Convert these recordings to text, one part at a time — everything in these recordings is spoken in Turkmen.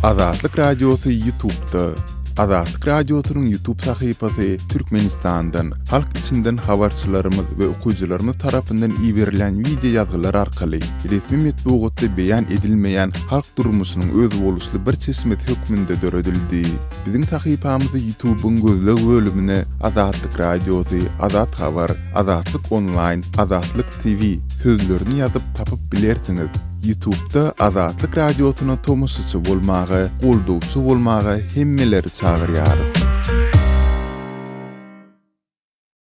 Azatlyk Radiosu YouTube'da. Azatlyk Radiosu'nun YouTube sahypasy Türkmenistan'dan, halk içinden habarçylarymyz we okuyjylarymyz tarapyndan ýiberilen video ýazgylar arkaly resmi metbuatda beýan edilmeýän halk durmuşynyň öz boluşly bir çeşmet hökmünde döredildi. Biziň sahypamyzy YouTube'un gözleg bölümine Azatlyk Radiosu, Azat Habar, Azatlyk Online, Azatlyk TV sözlerini ýazyp tapyp bilersiňiz. YouTube'da Azatlyk Radiosu'na tomusçy bolmagy, goldowçy bolmagy hemmeleri çagyrýarys.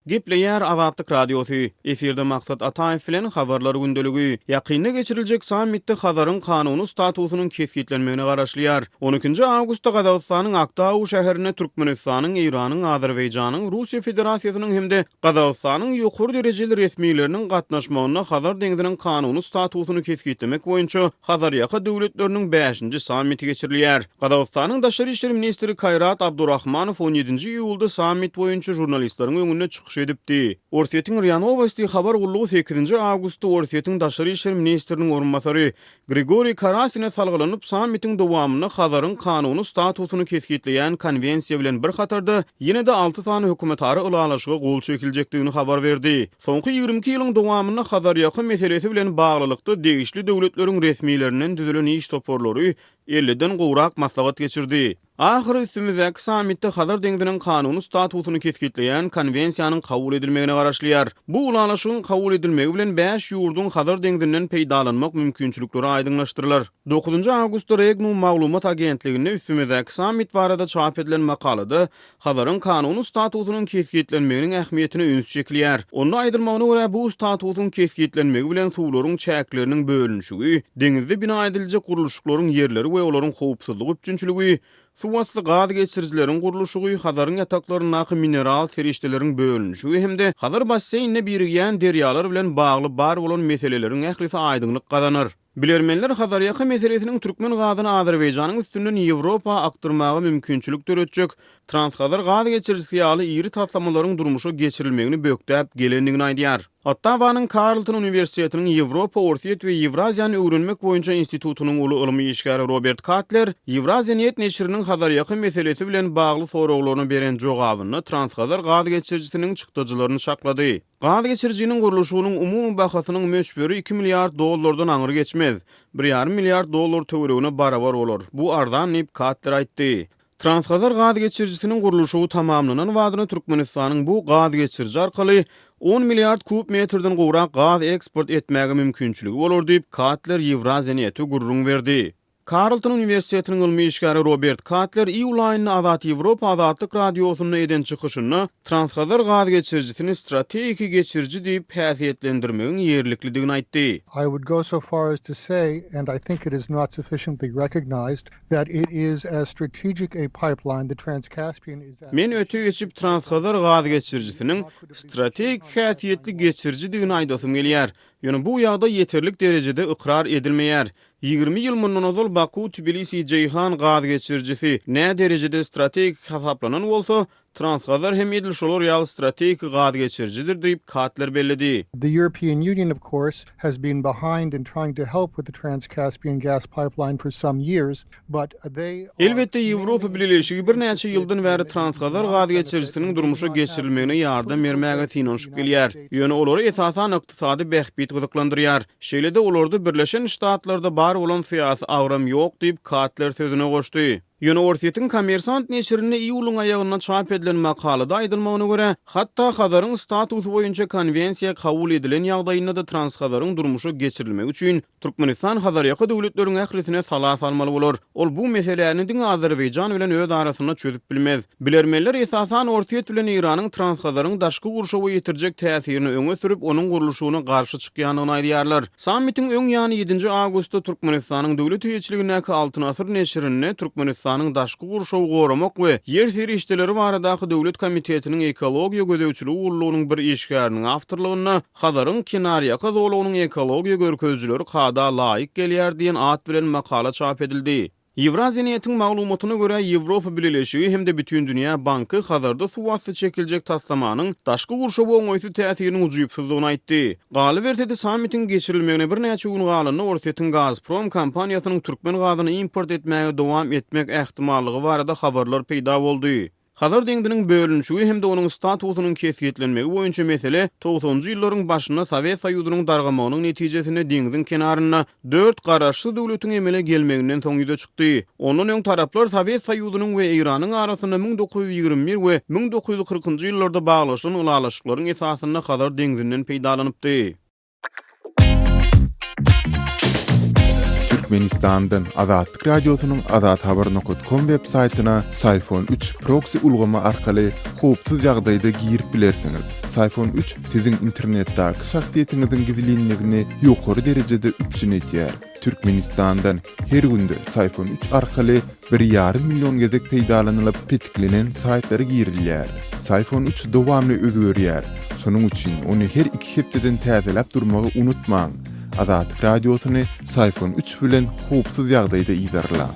Gepleýär Azatlyk Radiosu. Eferde maksat Ataýew bilen habarlar gündeligi. Ýakynda geçirilejek sammitde Hazaryň kanuny statusynyň kesgitlenmegine garaşlýar. 12-nji awgustda Gazagystanyň Aktaou şäherine Türkmenistanyň, Iranyň, Azerbaýjanyň, Russiýa Federasiýasynyň hemde Gazagystanyň ýokary derejeli resmiýetleriniň gatnaşmagyna Hazar deňdiniň kanuny statusyny kesgitlemek boýunça Hazarýaka döwletleriniň 5-nji sammiti geçirilýär. Gazagystanyň Daşary işleri ministri Kayrat Abdurrahmanow 17-nji iýulda sammit boýunça jurnalistleriň öňünde çykyş edipdi. Orsiýetiň RIA Novosti habar gullugy 8-nji awgustda Orsiýetiň Daşary işleri ministriniň orunmasary Grigoriy Karasine salgylanyp sammitiň dowamyna Hazaryň kanuny statusyny kesgitleýän konwensiýa bilen bir hatarda ýene-de 6 tany hökümetary ulalaşyga gol çekiljekdigini habar berdi. Soňky 22 ýylyň dowamyna Hazarýaka meselesi bilen baglylykda degişli döwletleriň resmiýetlerinden düzülen iş toporlary 50-den gowrak maslahat geçirdi. Ahir üstümizdäki sammitde Hazar deňdiniň kanuny statusyny kesgitleýän konwensiýanyň kabul edilmegine garaşlýar. Bu ulalaşygyň kabul edilmegi bilen 5 ýurdun Hazar deňdinden peýdalanmak mümkinçilikleri aýdyňlaşdyrylar. 9-njy awgustda Regnum maglumat agentligine üstümizdäki sammit barada çap edilen makalada Hazaryň kanuny statusynyň kesgitlenmeginiň ähmiýetini öňe çekilýär. Onda aýdylmagyna görä bu statusyň kesgitlenmegi bilen suwlaryň çäkleriniň bölünşigi, deňizde bina ediljek guruluşlaryň yerleri we olaryň howpsuzlygy üçinçiligi, suwasly gaz geçirjileriň guruluşy, Hazaryň ýataklarynyň mineral serişdeleriň bölünşigi hemde Hazar basseýnine birigýän derýalar bilen bagly bar bolan meseleleriň ählisi aýdyňlyk gazanır. Bilermenler Hazarýaka meselesiniň türkmen gazyny Azerbaýjanyň üstünden Ýewropa aktyrmagy mümkinçilik töretjek transhazar gaz geçirjisi ýaly iri taslamalaryň durmuşa geçirilmegini bökdäp gelendigini aýdýar. Ottawanyň Carleton Universitetiniň Ýewropa, Orsiýet we Ewraziýany öwrenmek boýunça institutunyň uly ylmy işgäri Robert Katler, Ewraziýanyet neşriniň Hazarýaka meselesi bilen bagly soraglaryna beren jogabyny transhazar gaz geçirjisiniň çykdyjylaryny şaklady. Gaz geçirjisiniň guruluşynyň umumy bahasynyň möçberi 2 milliard dollardan aňyr geçmez. 1,5 milliard dollar töweregine barabar bolar. Bu ardan Nip Katler aýtdy. Transhazar gaz geçirjisiniň guruluşy tamamlanan wadyny Türkmenistanyň bu gaz geçirji arkaly 10 milliard kub metrden gowrak gaz eksport etmäge mümkinçiligi bolar diýip Katler Ewraziýanyety gurrun berdi. Carleton Universitetiniň ylmy işgäri Robert Katler iýul aýyna Azat Ýewropa Azatlyk Radiosuny eden çykyşyny transhazar gaz geçirjisini strategik geçirji diýip häsiýetlendirmegiň ýerlikligini aýtdy. I would go so far as to say, and I think it is not sufficiently recognized, that it is as strategic a pipeline, the Trans-Caspian is... Men öte geçip transhazar gaz geçirjisiniň strategik häsiýetli geçirjidigini aýdasym gelýär. Ýöne bu ýagda ýeterlik derejede ikrar edilmeýär. 20 ýyl mundan ozal Baku, Tbilisi, Ceyhan gaz geçirjisi ne derejede strategik hasaplanan bolsa, transhazar hem edilşolar ýaly strategik gaz geçirjidir diýip Katler belledi. The European Union, of course, has been behind in trying to help with the Trans-Caspian gas pipeline for some years, but they... Elbette Ýewropa Birleşigi bir näçe ýyldan bäri transhazar gaz geçirjisiniň durmuşa geçirilmegine ýardam bermäge tinonşyp gelýär. Ýöne olary esasan ykdysady bähbit gyzyklandyrýar. Şeýle-de olарды Birleşen Ştatlarda bar bolan syýasy agram ýok diýip Katler sözüne goşdy. Ýöne Orsiýetiň Kommersant neşrine iýuluň aýagyna çap edilen makalada aýdylmagyna görä, hatda Hazaryň statusy boýunça konwensiýa kabul edilen ýagdaýynda da transhazaryň durmuşa geçirilmegi üçin Türkmenistan Hazarýaka döwletleriň ählisine sala salmaly bolar. Ol bu meseleni diň Azerbaýjan bilen öz arasyna çözüp bilmez. Bilermenler esasan Orsiýet bilen Iranyň transhazaryň daşky gurşawy ýetirjek täsirini öňe sürüp onuň guruluşyna garşy çykýanyny aýdýarlar. Sammitiň öň ýany 7-nji awgustda Türkmenistanyň döwlet ýetçiligindäki Altyn Asyr neşrine Türkmenistan daşky gurşawy goramak we yer serişdeleri baradaky döwlet komitetiniň ekologiýa gödäwçiligi urlugynyň bir işgäriniň awtorlygyna Hazaryň Kenarýaka zowlagynyň ekologiýa görkezjileri kada laýyk gelýär diýen at bilen makala çap edildi. Evrasiýanyň maglumatyna görä Ýewropa Birleşigi hem de bütün dünýä banky hazırda suwasty çekiljek taslamanyň daşky gurşawy oňoýsy täsirini ujuýupsyzlygyny aýtdy. Galy bertede sammitin geçirilmegine bir näçe gün galyny Orsettin Gazprom kompaniýasynyň türkmen gazyny import etmäge dowam etmek ähtimallygy barada habarlar peýda boldy. Hazır deňdiniň bölünşigi hem de onuň statusynyň kesgitlenmegi boýunça mesele 90-njy ýyllaryň başynda Sowet Soýuzynyň dargamagynyň netijesinde deňdiň kenaryna 4 garaşly döwletiň emele gelmeginden soň ýüze çykdy. Ondan öň taraplar Sowet Soýuzynyň we Iranyň arasynda 1921 we 1940-njy ýyllarda baglaşylan ulalaşyklaryň esasyna Hazır deňdinden peýdalanypdy. Türkmenistan'dan Azatlyk Radiosynyň azathabar.com web saytyna Sayfon 3 proxy ulgama arkaly howpsuz ýagdaýda girip bilersiňiz. Sayfon 3 siziň internetdäki şahsiýetiňiziň gizlinligini ýokary derejede üçin etýär. Türkmenistan'dan her günde Sayfon 3 arkaly 1,5 million gezek peýdalanylyp petiklenen saytlara girilýär. Sayfon 3 dowamly özgörýär. Şonuň üçin ony her 2 hepdeden täzelep durmagy unutmaň. Azatlyk Radiosyny Sayfon 3 bilen howpsuz ýagdaýda iýerler.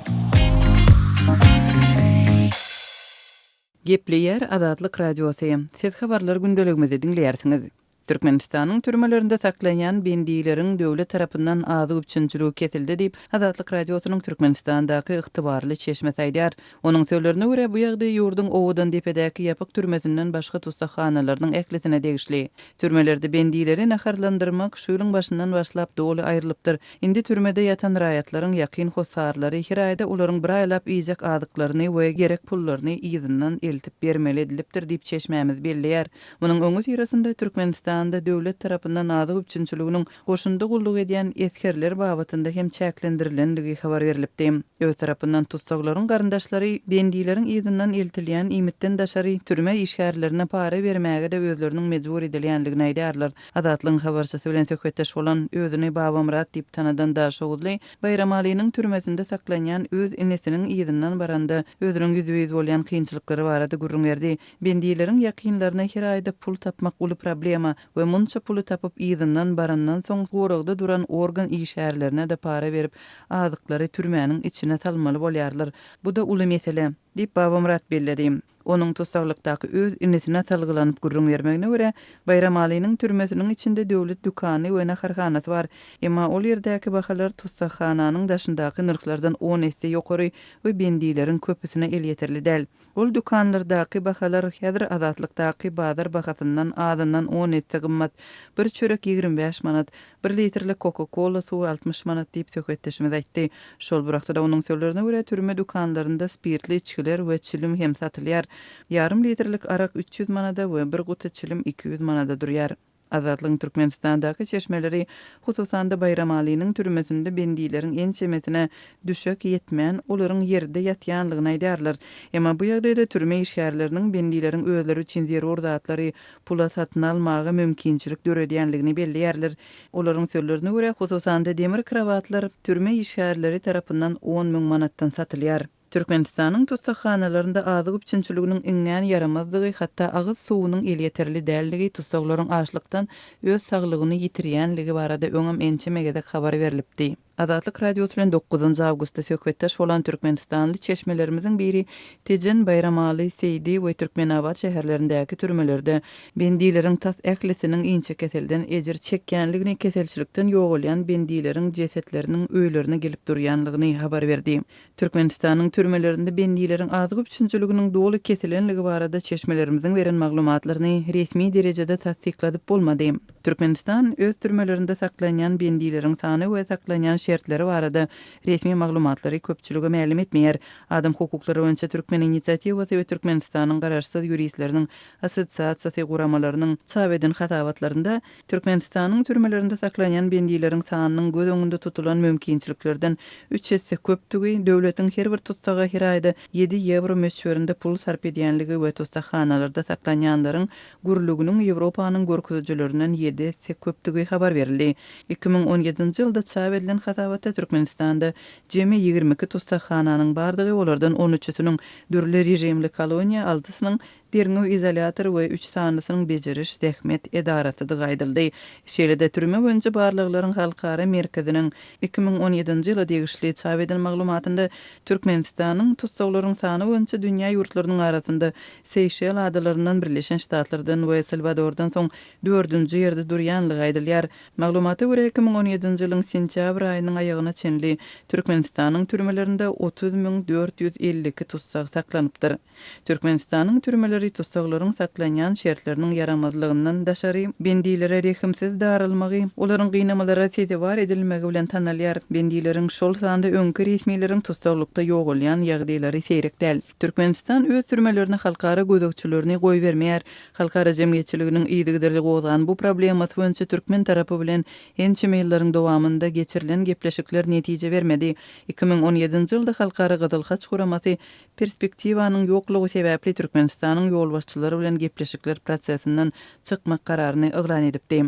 Gepleýär Azatlyk Radiosy. Siz habarlar gündeligimizi dinleýärsiňiz. Türkmenistanyň türmelerinde saklanan bendiýleriň döwlet tarapyndan azy üçinçiligi kesildi diýip Azatlyk Radiosynyň Türkmenistandaky ygtybarly çeşme saýdar. Onuň söýlerine görä bu ýagdaý ýurdun owudan depedäki ýapyk türmesinden başga tutsakhanalarynyň eklisine degişli. Türmelerde bendiýleri naharlandyrmak şu ýylyň başyndan başlap doly aýrylypdyr. Indi türmede ýatan raýatlaryň ýakyn hosarlary her aýda olaryň bir aýlap iýjek adyklaryny we gerek pullaryny ýygynyň eltip bermeli edilipdir diýip çeşmämiz belleýär. Munyň öňü tirasynda Türkmenistan döwlet tarapyndan azy üçinçiliginiň goşunda gulluk edýän eskerler babatynda hem çäklendirilenligi habar berilipdi. Öz tarapyndan tutsaklaryň garyndaşlary bendiýleriň ýygynyň eltilýän imitden daşary türme işgärlerine para bermäge de özleriniň mejbur edilýänligini aýdarlar. Azatlyň habarçysy bilen söhbetdeş bolan özüni Baba Murat diýip tanadan Daşowly Bayramaliýanyň türmesinde saklanýan öz enesiniň ýygynyň baranda özüniň ýüzüýiz bolýan kynçylyklary barada gurrun berdi. Bendiýleriň ýakynlaryna her aýda pul tapmak uly problema we munça pulu tapıp ýygynyň barandan soň goragda duran organ işgärlerine de para berip adyklary türmäniň içine salmaly bolýarlar. Bu da uly mesele diýip Baba Murat belledi. Onuň tutsaklıkdaky öz enesine talgylanyp gurrun bermegine görä Bayramaliýanyň türmesiniň içinde döwlet dukany we naharhanasy bar. Emma ol ýerdäki bahalar tutsakhananyň daşyndaky nyrklardan 10 esse ýokary we bendiýleriň köpüsine el ýeterli däl. Ol dukanlardaky bahalar häzir azatlykdaky bazar bahasyndan azyndan 10 esse gymmat. Bir çörek 25 manat, 1 litrlik Coca-Cola suwy 60 manat diýip söhbetdeşimiz aýtdy. Şol burakda da onuň söýlerine görä türme dukanlarynda spirtli içkiler we çilim hem satylýar. Yarım litrlik arak 300 manada we bir guta çilim 200 manada durýar. Azatlyň Türkmenistandaky çeşmeleri hususanda Bayramaliýanyň türmesinde bendiýleriň en çemetine düşek ýetmän olaryň ýerde ýatýanlygyny aýdarlar. Emma bu ýagdaýda türme işgärleriniň bendiýleriň özleri üçin zerur zatlary pula satyn almagy mümkinçilik döredýänligini belleýärler. Olaryň söýlerine görä hususanda demir krawatlar türme işgärleri tarapyndan 10 000 manatdan satylýar. Türkmenistanyň tutsakhanalaryna azy üçinçiliginiň iňňän yaramazdygy hatda agyz suwunyň el ýeterli dälligi tutsaklaryň açlykdan öz saglygyny ýitirýänligi barada öňem ençemegede habar berilipdi. Azatlyk Radiosu bilen 9 awgustda söhbetdeş bolan Türkmenistanly çeşmelerimiziň biri Tejen Bayramaly, Seydi we Türkmenabad şäherlerindäki türmelerde bendiýleriň tas ählisiniň inçe keselden ejir çekýänligini, keselçilikden ýogalýan bendiýleriň jesetleriniň öýlerine gelip durýanlygyny habar berdi. Türkmenistanyň türmelerinde bendiýleriň azy üçinçiliginiň doly keselenligi barada çeşmelerimiziň beren maglumatlaryny resmi derejede tasdikladyp bolmady. Türkmenistan öz türmelerinde saklanýan bendiýleriň sany we saklanýan şertleri barada resmi maglumatlary köpçülige ma'lum etmeýär. Adam hukuklary boýunça Türkmen inisiatywasy we Türkmenistanyň garaşsyz ýuristleriniň assosiasiýasy guramalarynyň çap eden hatabatlarynda Türkmenistanyň türmelerinde saklanýan bendiýleriň sanynyň göz öňünde tutulan mümkinçiliklerden 3 hesse köpdigi, döwletiň her bir tutsaga her aýda 7 euro meşgöründe pul sarp edýänligi we tutsakhanalarda saklanýanlaryň guruluginiň Ýewropanyň görkezijilerinden 7 hesse köpdigi habar berildi. 2017-nji ýylda çap edilen hatabatda Türkmenistanda jemi 22 tutsakhananyň bardygy, olardan 13-süniň dürli rejimli koloniýa, 6-synyň Derňew izolator we 3 sanysynyň bejeriş zähmet edaratydy gaýdyldy. Şeýle-de türme boýunça barlyklaryň halkara merkeziniň 2017-nji ýyla degişli çap edilen maglumatynda Türkmenistanyň tutsaglaryň sany boýunça dünýä ýurtlarynyň arasynda Seyşel adalaryndan Birleşen Ştatlardan we Salvadordan soň 4-nji ýerde durýanlygy aýdylýar. Maglumata görä 2017-nji ýylyň sentyabr aýynyň aýagyna çenli Türkmenistanyň türmelerinde 30.452 tutsag saklanypdyr. Türkmenistanyň türmeleri tutsaglaryň saklanýan şertleriniň yaramazlygyndan daşary bendilere rehimsiz darylmagy, olaryň gynamalara tetibar edilmegi bilen tanalýar. Bendileriň şol sanda öňkü resmiýetiň tutsaglykda ýok bolýan ýagdaýlary seýrek däl. Türkmenistan öz türmelerini halkara gözükçülerini goý bermeýär. Halkara jemgyýetçiliginiň ýygydyry gowgan bu problemasy boýunça türkmen tarapy bilen ençe ýyllaryň dowamında geçirilen gepleşikler netije bermedi. 2017-nji ýylda halkara Gyzyl Haç guramasy perspektiwanyň ýoklugy sebäpli Türkmenistanyň ýolbaşçylary bilen gepleşikler prosesinden çykmak kararyny yglan edipdi.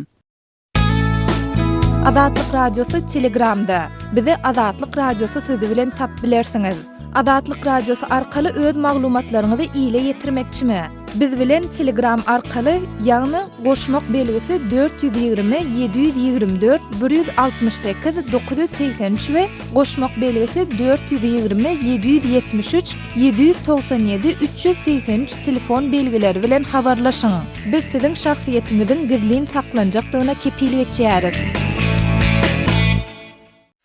Azatlyk radiosu Telegramda. Bizi Azatlyk radiosu sözü bilen tap bilersiňiz. Azatlyk radiosu arkaly öz maglumatlaryňyzy ýyle ýetirmekçimi? Biz bilen Telegram arkaly ýagny goşmak belgisi 420 724 168 983 we goşmak belgisi 420 773 797 383 telefon belgileri bilen habarlaşyň. Biz siziň şahsiýetiňiziň gizlin saklanjakdygyna kepillik etýäris.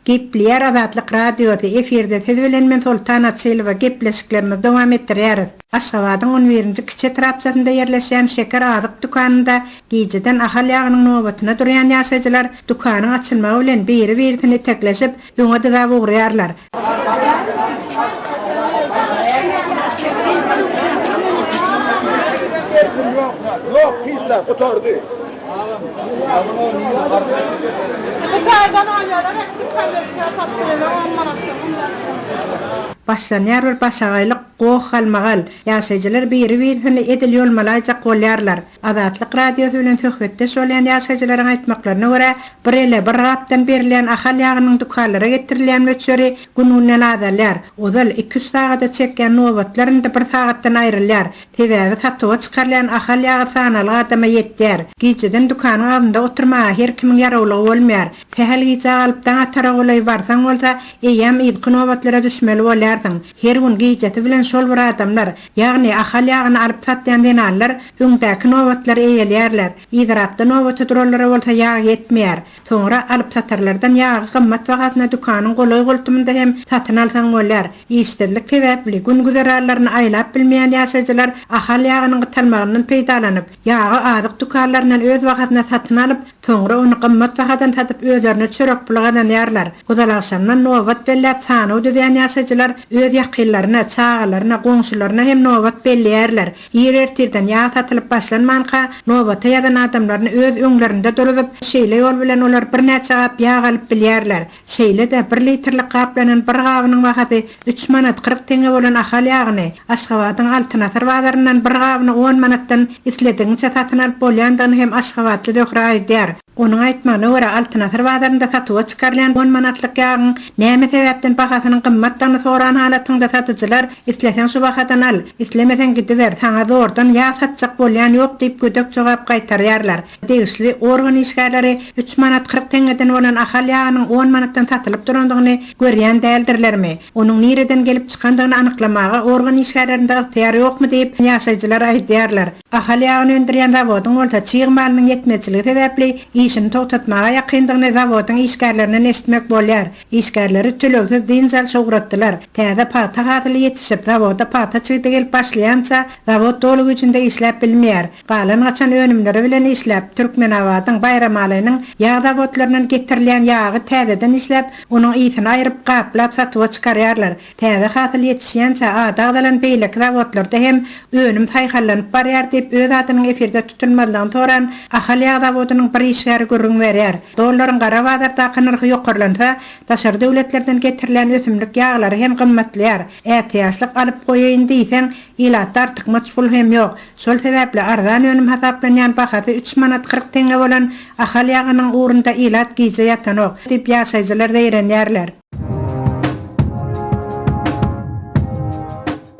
Gepleýär Azatlyk radioda efirde siz bilen men Sultan Atçylova gepleşiklerimizi dowam etdirýäris. Aşgabatyň 11-nji kiçi trapçasynda ýerleşen şeker azyk dukanynda gijeden ahal ýagynyň nobatyna durýan ýaşaýjylar dukanyň açylmagy bilen biri-birini tekleşip öňe da ugrýarlar. Yok, pisler, oturdu. Başlanýar bir başagaýlyk goýhalmagal. Ýaşaýjylar biri-birini edil ýolmalaýjak bolýarlar. Azatlyk radiosu bilen söhbetde bolýan ýaşaýjylaryň aýtmaklaryna görä, bir ele bir gapdan berilen ahal ýagynyň dukanlara getirilen möçeri gününden azalýar. Ozal 2 sagata çeken nobatlarynda 1 sagatdan aýrylýar. Tebäbi satýa çykarlan ahal ýagy sanaly adama ýetýär. Gijeden dukanyň alnynda oturmagy her kimiň ýarawlygy bolmaýar. Tehel gije alypdan atara bolay barsaň bolsa, eýem ýyky nobatlara düşmeli bolýarsyň. Her gün gijeti bilen şol bir adamlar, ýagny ahal ýagyny alyp satýan denallar, öňdäki nobatlary eýelýärler. Ýydrapda nobaty durallara bolsa ýag ýetmeýär. Soňra alyp satarlardan ýagy gymmat wagatyna dukanyň golay gultymynda hem satyn alsaň bolýar. Ýeşdirlik sebäpli gün güzerarlaryny aýlap bilmeýän ýaşaýjylar ahal ýagynyň gytalmagyndan peýdalanyp, ýagy azyk dukanlaryndan öz wagatyna satyn alyp, soňra onu gymmat wagadan satyp özlerine çörek pul gazanýarlar. Ozal akşamdan nobat bellep sany ödäýän ýaşaýjylar öz ýakyllaryna, çağalaryna, goňşularyna hem nobat bellýärler. Ýer-ertirden ýa satylyp başlanmanka nobata ýadan adamlaryny öz öňlerinde durup, şeýle ýol bilen olar bir näçe gap ýa alyp bilýärler. Şeýle-de 1 litrlik gaplanan bir gabynyň wagaty 3 manat 40 teňe bolan ahal ýagyny Aşgabatyň Altynasar bazaryndan bir gabyny 10 manatdan islediňçe satyn alyp bolýandan hem Aşgabatly dökra aýdýar. Onun aýtmagyna görä Altynasar bazarynda satyga çykarlan 10 manatlyk ýagyň näme sebäpden bahasynyň gymmatlygyny soran halatynda satyjylar islesen şu bahadan al, islemesen gidiber, taňa zordan ýa satjak bolýan ýok diýip gödök jogap gaýtarýarlar. Degişli organ işgärleri 3 manat 40 teňeden bolan ahal ýagynyň 10 manatdan satylyp durandygyny görýän däldirlermi? Onuň nireden gelip çykandygyny anyklamaga organ işgärlerinde ýar ýokmy diýip ýaşaýjylar aýdýarlar. Ahal ýagyny öndürýän zawodyň bolsa çyğmalynyň ýetmejçiligi sebäpli işini toxtatmaga ýakyndygyny zawodyň işgärlerinden eşitmek bolýar. İşgärleri tölögsiz diňsel şogratdylar. Täze pata gatyly ýetişip zawoda pata çygydy gelip başlaýança zawod dolu güçünde işläp bilmeýär. Galan gaçan önümleri bilen işläp Türkmen awadyň bayram alynyň ýağ zawodlarynyň getirilen ýagy täzeden işläp, onuň ýysyny aýryp gaplap satyga çykarýarlar. Täze gatyly ýetişýänçä adagdalan beýlek zawodlarda hem önüm taýhallanyp barýar diýip öz adynyň efirde tutulmalygyny soran ahal ýağ zawodynyň bir işgäri görüň berýär. Dollaryň gara bazarda nyrky ýokarlansa, taşary döwletlerden getirilen ösümlik ýaglary hem gymmatlyar. Ätiýaçlyk alyp goýaýyn diýsen, ilatda artyk pul hem ýok. Şol sebäpli arzan önüm hasaplanýan bahasy 3 manat 40 teňe bolan ahal ýagynyň urunda ilat gije ýatanok diýip ýaşaýjylar diýerler.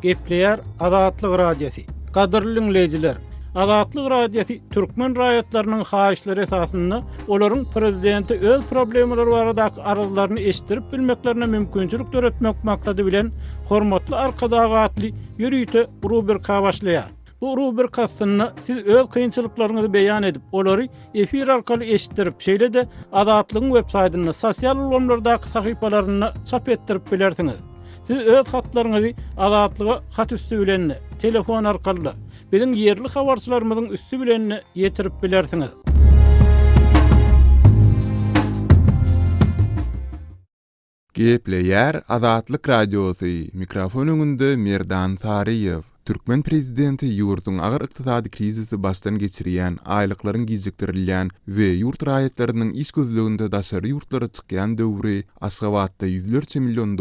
Gepleýär Azatlyk radiosu. Gadyrly dinleyijiler, Azatlyk radiosu türkmen raýatlarynyň haýyşlary esasynda olaryň prezidenti öz problemleri baradaky arazlaryny eşitdirip bilmeklerine mümkinçilik töretmek maksady bilen hormatly arkadagatly ýürüýte rubrika başlaýar. Bu rubrikasyny siz öz kynçylyklaryňyzy beýan edip, olary efir arkaly eşitdirip, şeýle-de Azatlygyň web-saýtyny, sosial ulamlardaky sahypalaryny çap etdirip bilersiňiz. Siz öz hatlaryňyzy Azatlyga hat üstü bilen telefon arkaly biziň yerli habarçylarymyzyň üstü bilen ýetirip bilersiňiz. Gepleýär Azatlyk radiosu. Mikrofon öňünde Merdan Sariýew. Türkmen prezidenti ýurduň agyr ykdysady krizisi başdan geçirýän, aýlyklaryň gijikdirilýän we ýurt raýatlarynyň iş gözleginde daşary ýurtlara çykýan döwri Aşgabatda $100 milyon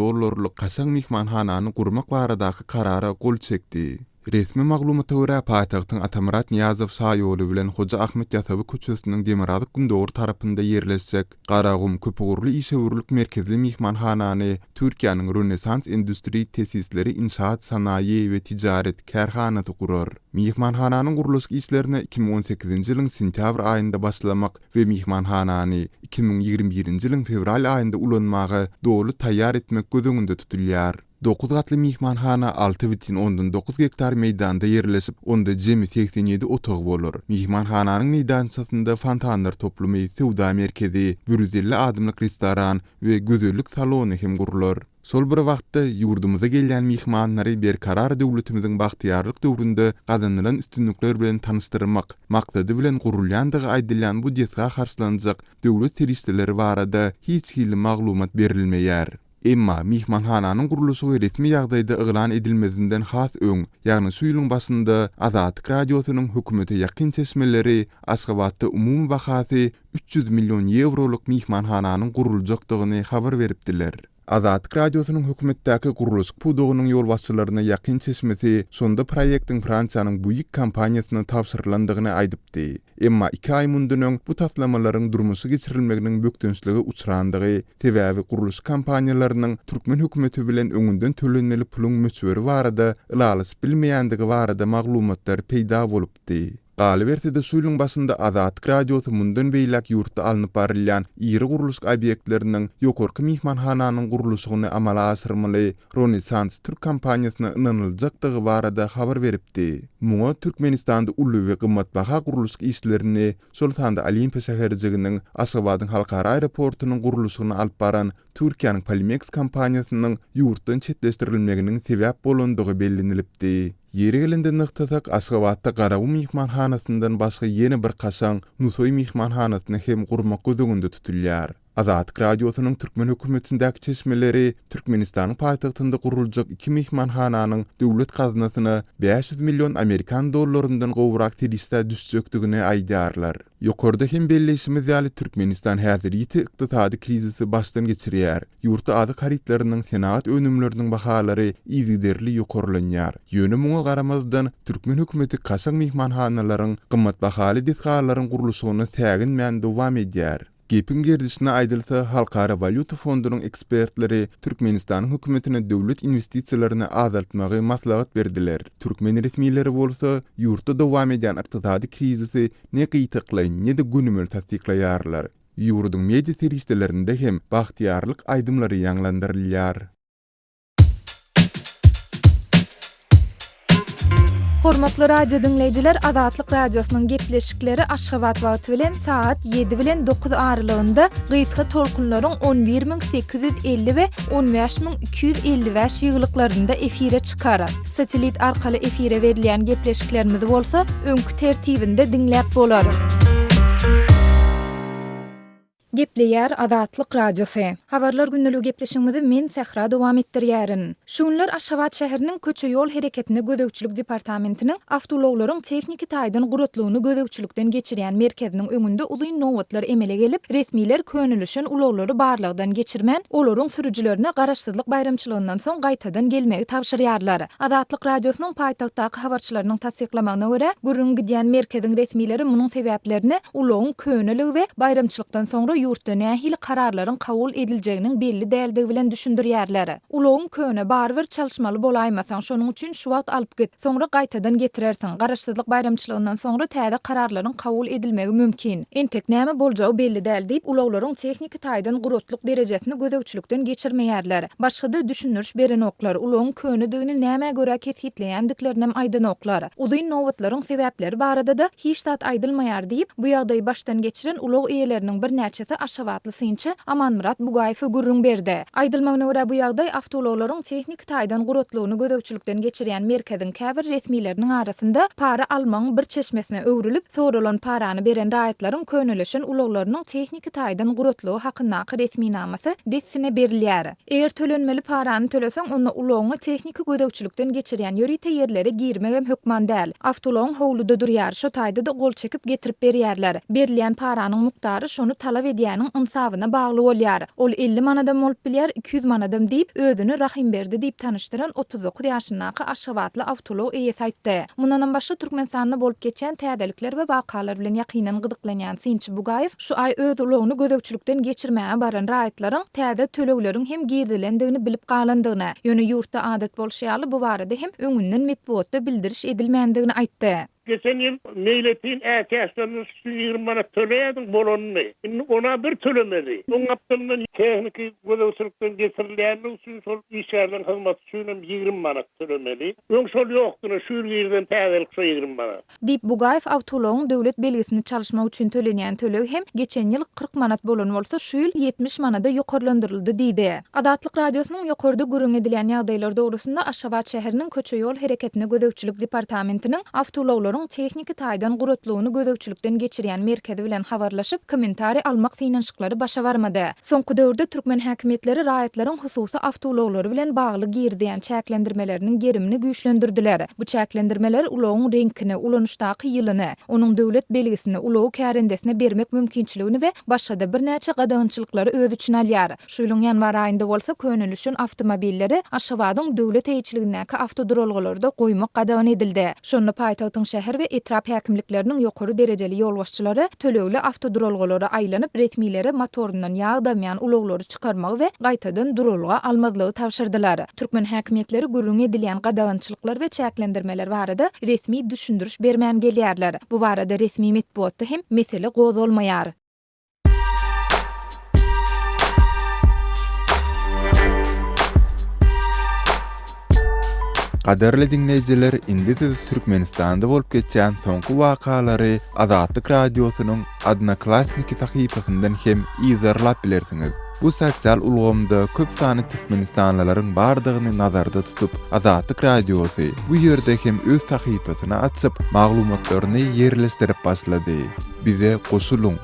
gaçaň mihmanhanany gurmak baradaky karara gol çekdi. Resmi maglumata görä paýtagtyň Atamurat Niýazow şaýoly bilen Hoja Ahmet Ýasawy köçesiniň Demirazyk Gündoğur tarapynda ýerleşjek Garagum köpügürli işewürlük merkezli mihmanhanany Türkiýanyň Rönesans Endüstri Tesisleri İnşaat Sanayi we Ticaret Kärhanasy gurar. Mihmanhananyň guruluş işlerini 2018-nji ýylyň sentýabr aýynda başlamak we mihmanhanany 2021-nji ýylyň fevral aýynda ulanmagy dowlat taýýar etmek gözüňünde tutulýar. 9 gatly mihmanhana 6,9 hektar meýdanda ýerleşip, onda jemi 87 otag bolar. Mihmanhananyň meýdançasynda fontanlar toplumy, sowda merkezi, 150 adymlyk restoran we gözellik salony hem gurular. Sol bir wagtda ýurdumyza gelýän mihmanlary berkarar döwletimiziň bagtyarlyk döwründe gazanylan üstünlikler bilen tanışdyrmak maksady bilen gurulýandygy aýdylýan bu desga karşylanjak döwlet teristleri barada hiç hili maglumat berilmeýär. Emma mihmanhananyň guruluşy resmi ýagdaýda yglan edilmezinden has öň, ýagny şu ýylyň başynda Azatlyk radiosynyň hökümete ýakyn çeşmeleri Aşgabatda umumy bahasy 300 milyon euroluk mihmanhananyň guruljakdygyny habar beripdiler. Azatlyk radiosynyň hökümetdäki guruluş pudogynyň ýol başçylaryna ýakyn çeşmesi sonda proýektiň Fransiýanyň buýuk kompaniýasyna tapşyrylandygyny aýdypdy. Emma 2 aý mundan bu taslamalaryň durmuşy geçirilmeginiň bökdünçligi uçrandygy sebäbi guruluş kompaniýalarynyň türkmen hökümeti bilen öňünden tölenmeli puluň möçberi barada ýalyş bilmeýändigi barada maglumatlar peýda bolupdy. Galibertide suylyň başynda Azatlyk radiosu mundan beýlek ýurtda alınıp barilýan iri guruluş obýektleriniň ýokarky mihmanhananyň guruluşyny amala asyrmaly Rönesans Türk kompaniýasyna ynanyljakdygy barada habar beripdi. Muňa Türkmenistanda uly we gymmatbaha guruluş işlerini Sultanda Olimpiya şäherjiginiň Aşgabatyň halkara aeroportunyň guruluşyny alyp baran Türkiýanyň Polimex kompaniýasynyň ýurtdan çetleşdirilmeginiň sebäp bolandygy bellenilipdi. Yeri gelende nyktasak Aşgabatda Garagum mihmanhanasyndan başga ýene bir kaçan Nusoy mihmanhanasyny hem gurmak gözüňde tutulýar. Azatlyk radiosynyň türkmen hökümetindäki çeşmeleri Türkmenistanyň paýtagtynda guruljak 2 mihmanhananyň döwlet gaznasyna 500 milyon Amerikan dollaryndan gowrak teriste düşjekdigini aýdýarlar. Ýokarda hem belleşimiz ýaly Türkmenistan häzir ýeti ykdysady krizisi başdan geçirýär. Ýurtda adyk haritlarynyň senat önümleriniň bahalary iziderli ýokarlanýar. Ýöne muňa garamazdan türkmen hökümeti kaçan mihmanhanalaryň gymmat bahaly desgalaryň guruluşyny täginmän dowam edýär. Gepin gerdisine aýdylsa, Halkara Valyuta Fondunyň ekspertleri Türkmenistanyň hökümetine döwlet investisiýalaryny azaltmagy maslahat berdiler. Türkmen resmiýetleri bolsa, ýurtda dowam edýän ykdysady krizisi ne gyýtykly, ne de günümel tasdiklaýarlar. Ýurduň media teristlerinde hem bagtyarlyk aýdymlary ýanglandyrylýar. Hormatly radio dinleyijiler, Azatlyk radiosynyň gepleşikleri Aşgabat wagty bilen saat 7 bilen 9 aralygynda gysga tolkunlaryň 11850 we 15255 ýyglyklarynda efire çykarar. Satelit arkaly efire berilýän gepleşiklerimiz bolsa, öňkü tertibinde dinläp bolar. Gepleýär Azatlyk radiosu. Habarlar gündälik gepleşigimizi men Sehra dowam etdirýärin. Şunlar Aşgabat şäheriniň köçe ýol hereketine gözegçilik departamentiniň awtologlaryň tekniki taýdan guratlygyny gözegçilikden geçirýän merkeziniň öňünde uly nowatlar emele gelip, resmiler könülüşen uloglary barlygdan geçirmän, olaryň sürüjilerine garaşsyzlyk bayramçylygyndan soň gaýtadan gelmegi tapşyrýarlar. Azatlyk radiosynyň paýtagtdaky habarçylarynyň tasdiklamagyna görä, gürrüň gidýän merkeziň resmileri munyň sebäplerini ulogyň könüli we bayramçylykdan soňra ýurtda nähili kararlaryň kabul ediljeginiň belli däldigi bilen düşündirýärler. Ulogyň köne barbyr çalışmaly bolaýmasaň şonuň üçin şu wagt alyp git, soňra gaýtadan getirersiň. Garaşsyzlyk bayramçylygynyň soňra täze kararlaryň kabul edilmegi mümkin. Entek näme boljagy belli däl diýip ulaglaryň tehnik taýdan gurutluk derejesini gözegçilikden geçirmeýärler. Başga-da düşünürş beren oklar ulogyň könedigini näme görä ketgitleýändiklerini hem aýdan oklar. Uzyn nowatlaryň sebäpleri barada da hiç tat aýdylmaýar diýip bu ýagdaýy baştan geçiren ulag eýeleriniň bir näçesi Aşgabatly synçy Amanmurat Bugaýew gurrun berdi. Aýdylmagyna görä bu ýagdaý awtologlaryň tehnik taýdan gurutlugyny gözegçilikden geçirýän merkezin käbir resmiýetleriniň arasynda para almaň bir çeşmesine öwrülip soralan parany beren raýatlaryň köneleşen ulaglarynyň tehnik taýdan gurutlugy hakyndaky resmiýnamasy detsine berilýär. Eger tölenmeli parany töleseň onda ulagyny tehnik gözegçilikden geçirýän ýörite ýerlere girmegem hökman däl. Awtologyň howluda durýar, şo taýda da gol çekip getirip berýärler. Berilýän paranyň mukdary şonu talap edýäniň ynsabyna bagly bolýar. Ol 50 manadam bolup bilýär, 200 manadam diýip özüni Rahimberdi diýip tanışdyran 39 ýaşyndaky Aşgabatly awtolog eýesi aýtdy. Mundan başga Türkmenistanda bolup geçen täzelikler we wakalar bilen ýakynan gydyklanýan Synçy Bugaýew şu ay öz ulagyny gözegçilikden geçirmäge baran raýatlaryň täze tölegleriň hem girdilendigini bilip galandygyny, ýöne ýurtda adat bolşýaly bu barada hem öňünden metbuatda bildiriş edilmändigini aýtdy. Geçen yıl meyletin äkäsleriniz 20 manat töleýädiň bolanyny. Ona bir tölemedi. Oň aptymdan tehnik gözegçilikden geçirilýän üçin şol işlerden hyzmat üçin 20 manat tölemeli. Öň şol ýokdyny şu ýerden täzelik 20 manat. Diýip Bugaýew awtologyň döwlet belgisini çalışmak üçin tölenýän töleg hem geçen ýyl 40 manat bolan bolsa şu ýyl 70 manada ýokarlandyryldy diýdi. Adatlyk radiosynyň ýokarda gurrun edilen ýagdaýlar dogrusunda Aşgabat şäheriniň köçe ýol hereketine gözegçilik departamentiniň awtologlaryň tehnik taýdan gurutlugyny gözegçilikden geçirýän merkezi bilen habarlaşyp kommentari almak synanşyklary başa barmady. Soňky döwürde türkmen häkimetleri raýatlaryň hususy awtologlary bilen bagly girdiýän çäklendirmeleriniň gerimini güýçlendirdiler. Bu çäklendirmeler ulagyň renkini, ulanuşdaky ýylyny, onuň döwlet belgisini ulagy kärendesine bermek mümkinçiligini we başga-da bir näçe gadagynçylyklary öz üçin alýar. Şu ýylyň ýanwar aýynda bolsa könülüşün awtomobilleri Aşgabatyň döwlet eýçiligindäki awtodurolgalarda goýmak gadagan edildi. Şonu paýtagtyň şäher we etrap häkimlikleriniň ýokary derejeli ýolbaşçylary tölegli awtodurolgalary aýlanyp resmiýlere motorundan ýagdamaýan ulaglary çykarmagy we gaýtadan durulga almadlygy tapşyrdylar. Türkmen häkimetleri gurrun edilýän gadagynçylyklar we çäklendirmeler barada resmi düşündiriş bermän gelýärler. Bu barada resmi metbuatda hem mesele gozolmaýar. Qaderli dinleyijiler, indi siz Türkmenistanda bolup geçen soňky wakalary Azatlyk radiosynyň Adna Klasniki tahypasyndan hem izarlap bilersiňiz. Bu sosial ulgamda köp sany Türkmenistanlylaryň bardygyny nazarda tutup Azatlyk radiosy bu ýerde hem öz tahypasyny açyp maglumatlaryny ýerleşdirip başlady. Bize goşuluň.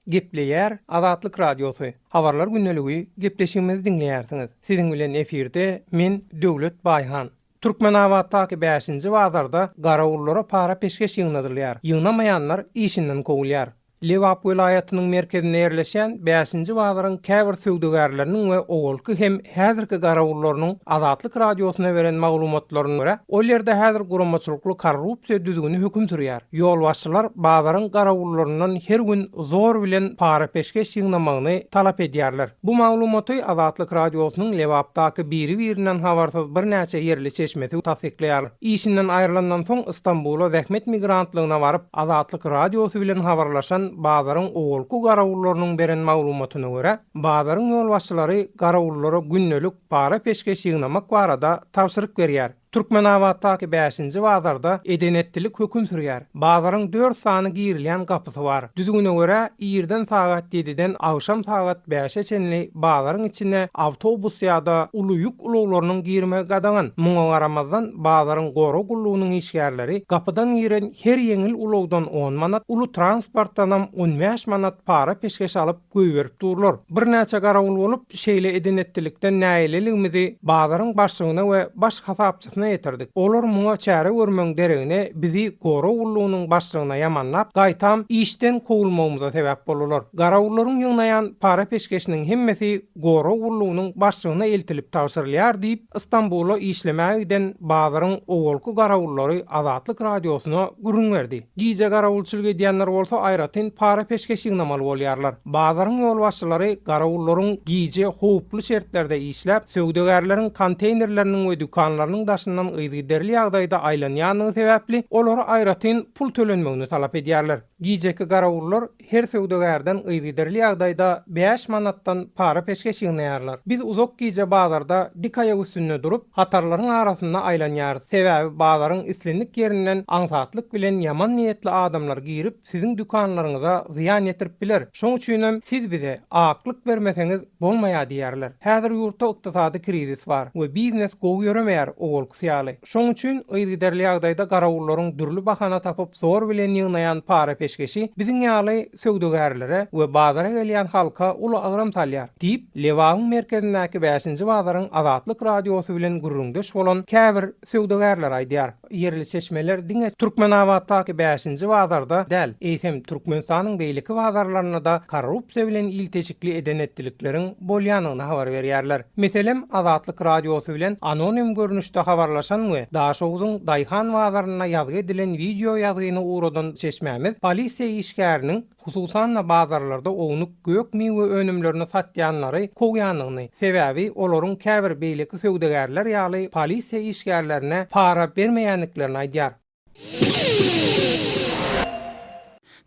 Gepleýär Azatlyk radiosu. Habarlar günneligi gepleşigimizi dinleýärsiňiz. Siziň bilen efirde men Döwlet Baýhan. Türkmen awatdaky 5-nji wazarda garawullara para peşkeş ýygnadylýar. Ýygnamaýanlar işinden kowulýar. Lewap welaýatynyň merkezine ýerleşen 5-nji wazaryň käbir söwdegärleriniň we ogolky hem häzirki garawullarynyň Azatlyk radiosuna beren maglumatlaryna görä, ol ýerde häzir guramaçylykly korrupsiýa düzgüni höküm sürýär. Ýolbaşçylar bazaryň garawullaryndan her gün zor bilen para peşkeş ýygnamagyny talap edýärler. Bu maglumaty Azatlyk radiosynyň Lewapdaky biri-birinden habarsyz bir näçe ýerli çeşmesi tasdikleýär. İşinden aýrylandan soň Istanbula zähmet migrantlygyna baryp Azatlyk radiosy bilen habarlaşan bazaryň ogolky garawullarynyň beren maglumatyna görä, bazaryň ýolbaşçylary garawullara günnelik para peşkeş ýygnamak barada tapşyryk berýär. Türkmen awatdaky 5-nji wazarda edenetlik höküm sürýär. Bazaryň 4 sany girilýän gapysy bar. Düzgüne görä, ýerden sagat 7-den agşam sagat 5-e çenli bazaryň içine awtobus ýa-da uly ýük ulaglarynyň girme gadagan. Muňa garamazdan bazaryň goro gullugynyň işgärleri gapydan giren her ýeňil ulagdan 10 manat, uly transportdan 15 manat para peşkeş alyp göýberip durlar. Bir näçe garawul bolup şeýle edenetlikden näýeligimizi bazaryň başlygyna we baş hasapçysyna radiosyna ýetirdik. Olar muňa çäre görmeň deregine bizi Gora ullugynyň başlygyna ýamannap, gaýtam işden kowulmagymyza sebäp bolarlar. Garawullaryň ýygnaýan para peşkeşiniň hemmesi Gora ullugynyň başlygyna eltilip tawsyrlýar diýip Istanbula işlemäge giden bazaryň owalky garawullary Azatlyk radiosyna gurrun berdi. Gize garawulçylyk edýänler bolsa aýratyn para peşkeşi ýygnamaly bolýarlar. Bazaryň ýol başçylary garawullaryň gize howply şertlerde işläp, söwdegärleriň konteynerleriniň we dükanlarynyň daşyndan ýygyderli ýagdaýda aýlanýanyny sebäpli olary aýratyn pul tölenmegini talap edýärler. Gijeki garawullar her söwdegärden ýygyderli ýagdaýda 5 manatdan para peşkeş ýygnaýarlar. Biz uzak gize bazarda dik aýak üstünde durup hatarlaryň arasynda aýlanýar. Sebäbi bazaryň islenlik ýerinden aňsatlyk bilen ýaman niýetli adamlar girip siziň dükanlaryňyza ziýan ýetirip biler. Şoň üçin siz bize aklyk bermeseňiz bolmaýar diýerler. Häzir ýurtda ykdysady krizis bar we biznes gowy ýöremeýär owalky syýaly. Şoň üçin ýygyderli ýagdaýda garawullaryň dürli bahana tapyp zor bilen ýygnaýan para peşkeşi biziň ýaly söwdegärlere we bazara gelýän halka uly agram salýar diýip Lewaň merkezindäki 5-nji bazaryň Azatlyk radiosy bilen gurrundaş bolan käbir söwdegärler aýdýar. Yerli seçmeler diňe Türkmenawatdaky 5-nji bazarda däl, eýsem Türkmenistanyň beýleki bazarlaryna da korrupsiýa bilen ilteçikli eden etdiliklerin bolýanyny habar berýärler. Meselem Azatlyk radiosy bilen anonim görnüşde habarlaşan we Daşowyň Daýhan bazaryna ýazgy edilen video ýazgyny uradan seçmämiz polisiýa işgäriniň hususan bazarlarda ownup gök miwe önümlerini satýanlary kowýanyny, sebäbi olaryň käbir beýleki söwdegärler ýaly polisiýa işgärlerine para bermeýänliklerini aýdýar.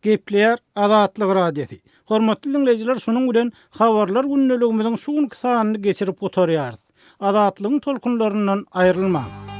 Gepleýär Azatlyk radiosi. Hormatly dinleýijiler, şunuň bilen habarlar günneligimiziň şu sanyny geçirip oturýar. Azatlygyň tolkunlaryndan aýrylma.